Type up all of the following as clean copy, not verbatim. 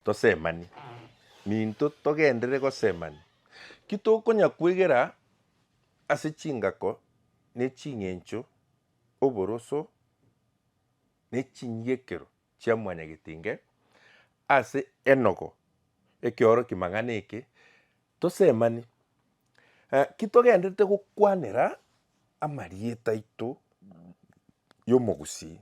tosemani minto togendere gosemani kitokonya kwegera ase chingako ne ching'encho oboroso ne chinyekero chia mwanyagetinge ase Enogo ekioro kimang'ana eke tosemani kitogendete gokwanera amarieta aito ya Omogusii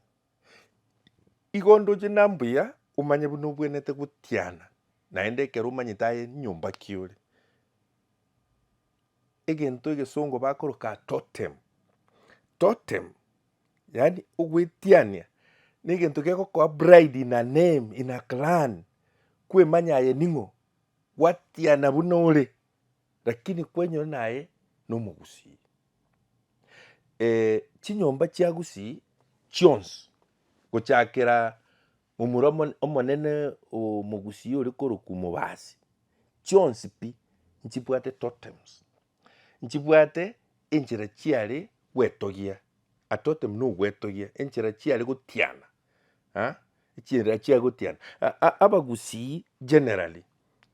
igo ndoche na mbuya omanye buna obwenete gotiana naende ekero omanyete aye nyomba kiore egento egesongo bakoroka totem. Totem yani ogwetiania na egento gegokoa bride in a name in a clan kwemanya aye ning'o gwatiana buna ore lakini kwenyora naye na Omogusii. Chinyomba chia Gusii chionsi gochakera momura omonene Omogusii ore koroka Ababasi chionsi pi nchibwate totems nchibwate enchera chiare gwetogia atotem no gwetogia enchera chiare gotiana enchera chiare gotiana Abagusii generally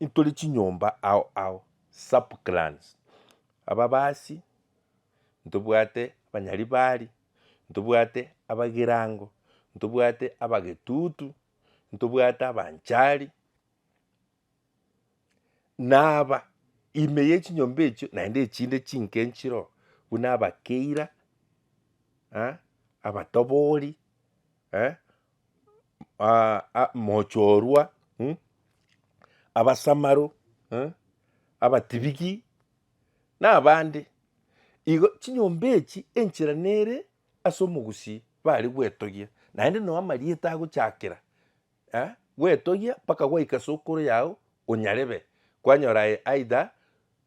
intori chinyomba ao subclans Ababasi ntobwate abanyaribari ntobwate abagirango ntobwate abagetutu ntobwate abanchari naba ime ye chinyomba echio naende echinde chinkenchiro buna abakeira abatobori mochorwa abasamaro abatibiki nabande igo chinyomba echi enchera nere ase Omogusii bari gwetogia naende no amarieta agochakera gwetogia mpaka gwaika sokoro yao onyarebe kwanyora aida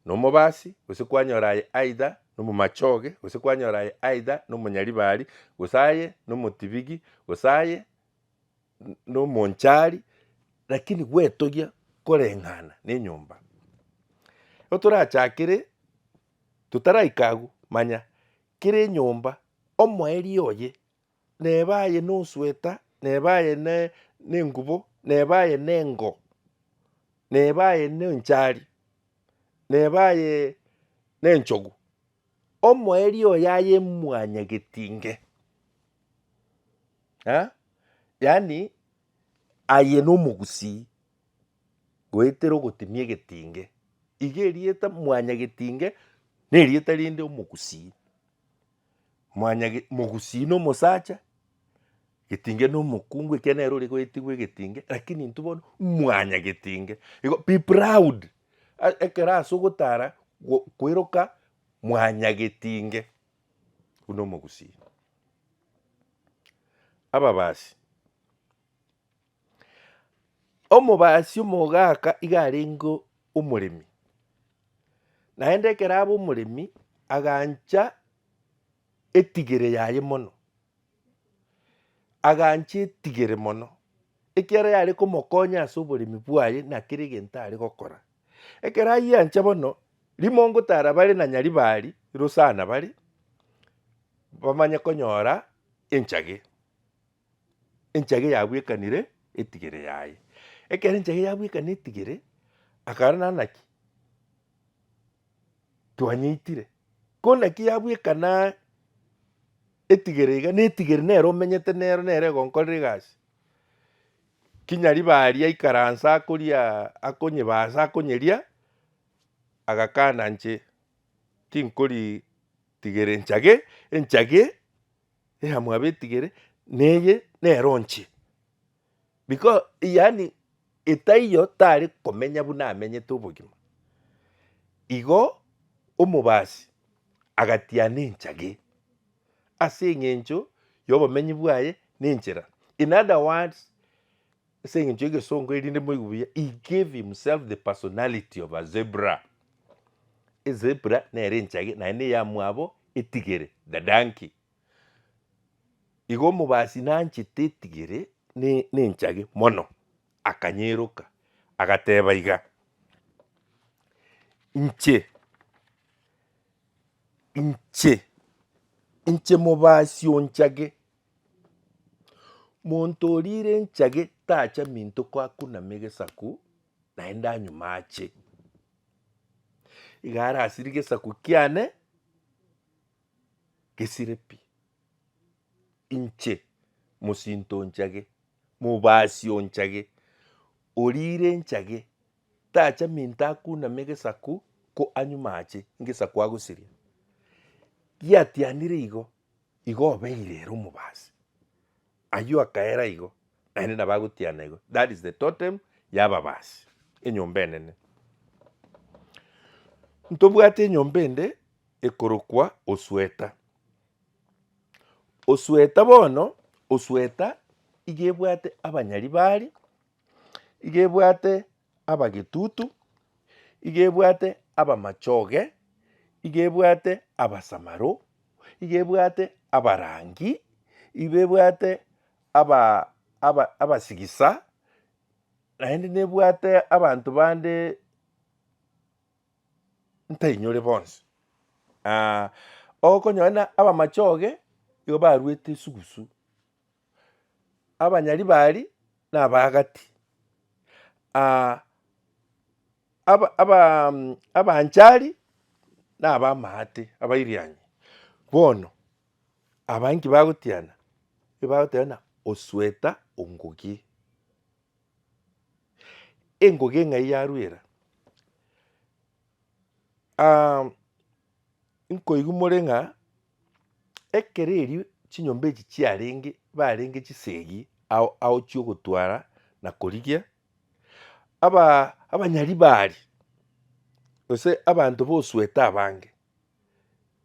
no Omobasi gose kwanyora aida no Omomachoge gose kwanyora aida no Omonyaribari gosaye no Omotibigi gosaye no Omonchari lakini gwetogia koreng'ana nenyomba otorachakere tutaraikagu manya kere enyomba omoeri oye nebaye no osweta nebaye nengubo nebaye nengo nebaye nenchari nebaye nenchogu omoeri oye aye mwanyagetinge yani aye no Omogusii goetera ogotimia egetinge iga erieta mwanyagetinge na erieta rinde Omogusii Mogusii no omosacha getinge no omokungu ekia nero ore goetigwa egetinge lakini ntobono mwanyagetinge igo be proud ekero ase ogotara kweroka mwanyagetinge buna Omogusii. Ababasi Omobasi omogaka iga arenge omoremi naende ekero aba omoremi agancha etigere yaye mono agancha etigere mono ekiara yare komokonya ase oboremi bwaye na kere egento are gokora ekero ayeancha bono rimo ngotara bare na Nyaribari Rosana bare bamanye konyora enchage yabwekanire etigere yaye ekero enchage yabwekana etigere akarana naki twanyeitire konaki yabwekana etigere iga netigere nero omenyete nere gonkorera egasi kinyaribari aikaransa akoria akonyebasa akonyeria agakana nche tinkori tigere enchage eamwabe etigere neye nero nche because yani etaiyo tare komenya buna amenyete obogima igo Omobasi agatiana enchage ase eng'encho ya obomenyi bwaye na enchera in other words ase eng'encho egesongo erinde moigubuya he gave himself the personality of a zebra ezebra nere enchage naende yamwabo etigere the donkey igo Omobasi nanchete etigere nenchage mono akanyeroka agateba iga inche Mobasi onchage muntu orire enchage tacha minto kwakuna egesaku naende anyuma ache. Igara asiri gesaku kiane gesire pi. Inche musinto nchage, mubasi onchage, orire enchage tacha minto akuna egesaku ko anyuma ache ngesaku agusiria. Giatianire igo obeire omubasi. Ayo akaera igo naende nabagutiana igo. That is the totem ya Ababasi enyomba enene. Ntobwate enyomba ende ekorokwa Osweta. Osweta bono, Osweta igebwate abanyari bari, igebwate abagetutu, igebwate abamachoge, igebwate abasamaro, igebwate abarangi, igebwate abasigisa, naende nebwate abantu bande ntainyore bonsi. Okonyona abamachoge igo barwete esugusu. Abanyari bari nabagati. Abanchari nabamahate abairianyi. Bono abangi bagutiana Osweta ongogi. Engogi ng'ai yarwera. Nkoigu morenga ekereri chinyomba echi chiarenge barenge chisegi ao chiogotwara na korigia abanyari bari ose abantu b'Osweta abange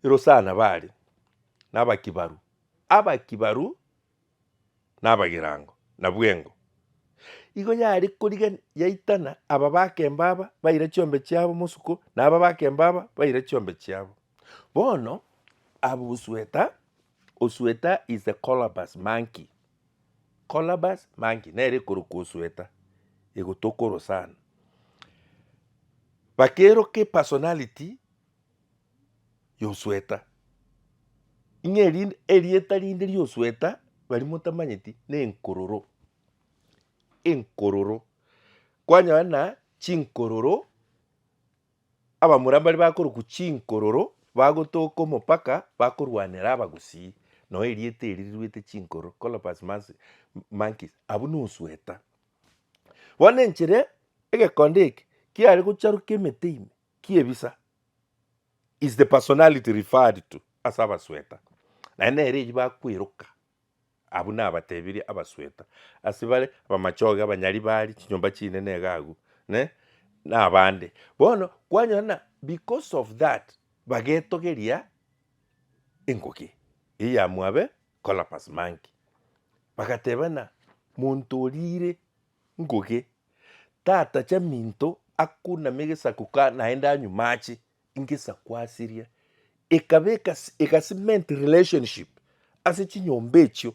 irosana bari nabakibaru. Abakibaru nabagirango na bwengo. Igo yari koriga yaitana aba bakembaba baira chiombe chiabo musuko na aba bakembaba baira chiombe chiabo. Bono Abusweta, Osweta is a colobus monkey. Colobus monkey nere koroko Osweta. Ego tokoro sana. Bakero ke personality Osweta. Inge erieta rinde ri Osweta bari mutamanyeti ne enkororo. Enkororo. Kwanyana chinkororo abamuramba bakoro ku chinkororo bagotoko mopaka bakorwanera Abagusii. No eriete erirwete chinkoro colobus monkeys abu no Osweta. Wanenchere egekondeki kiari gucharuke meteime kiebisa is the personality referred to as Abasweta. Na ere bakwiruka abu nabatebiri Abasweta. Asibale abamachoga abanyari bari chinyomba chinene gagu ne na abande. Bono kwanyona because of that bagetogeria engogi. Iya mwabe colobus monkey. Bagatebana muntu orire ngoge tata cha minto akuna megesaku naenda anyumachi ingesaku asiria. Ekasiment relationship ase chinyomba echio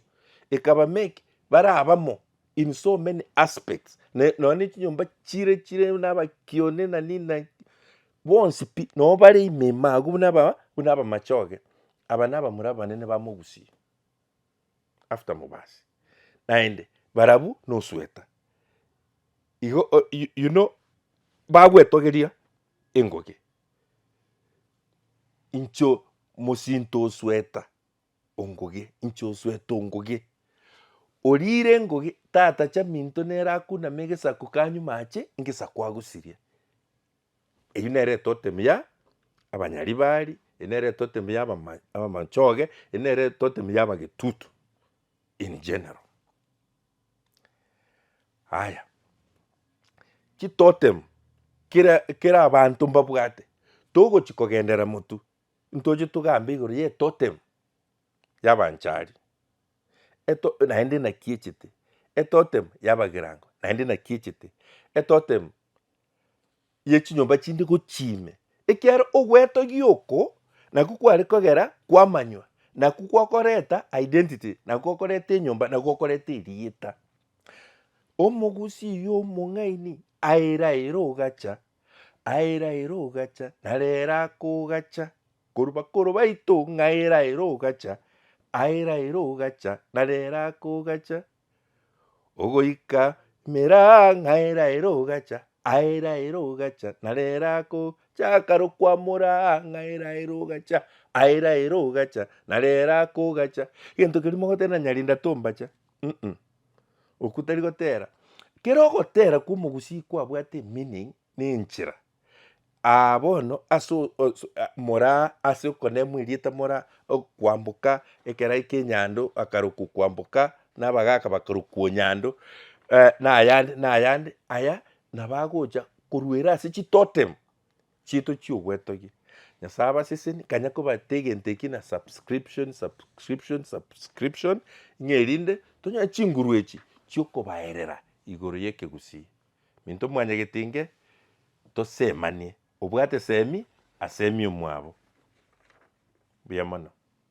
ekaba make barabamo in so many aspects. None chinyomba chire nabakione na nina bonsi pi no bare imema bunaba machoge aba nabamura banene bamugusii after mubasi naende barabu no Osweta. Igo you know bagwetogeria engoge incho musinto Osweta ongoge incho Osweta ongoge orire engoge tata cha minto nera akuna megesaku kanyuma ache ngesaku agusiria. Eyu nere totem ya abanyari bari, enere totem ya abamachoge, enere totem ya abagetutu in general. Haya. Chitotem kira abantu mbabwate togo chikogendera mutu ntoje tugambe igoro ye totem yabanchari naende na kiechete totem yabagirango naende na kiechete totem ye chinyomba chinde gochime ekiara ogweto gioko na kukware kogera kwamanywa na kukwakoreta identity na kukwakoreta enyomba na kukwakoreta erieta Omugusii y'omung'aini airairo gacha narera kugacha korubakoro baito ng'airairo gacha narera kugacha ogoika mera ngaira erogacha aira erogacha narerako chakaro kwamura ngaira erogacha aira erogacha narerako gacha gento kirimo gotera nyarinda tombacha okutari gotera kero gotera kumugusii kwabwate meaning ninchira bono aso mora ase okone mwirieta mora kwamboka ekera kenyando akaruku kwamboka nabagaka bakaruku nyando nayande aya nabagocha korwera ase chitotem chito chiogwetogie nyasaye abaseseni kanya kobatege eki na subscription ng'erinde tonya chinguru echi chiokobaerera igoro yekegusii minto mwanyagetinge tosemanie obwate semi asemi omwabo buya mono.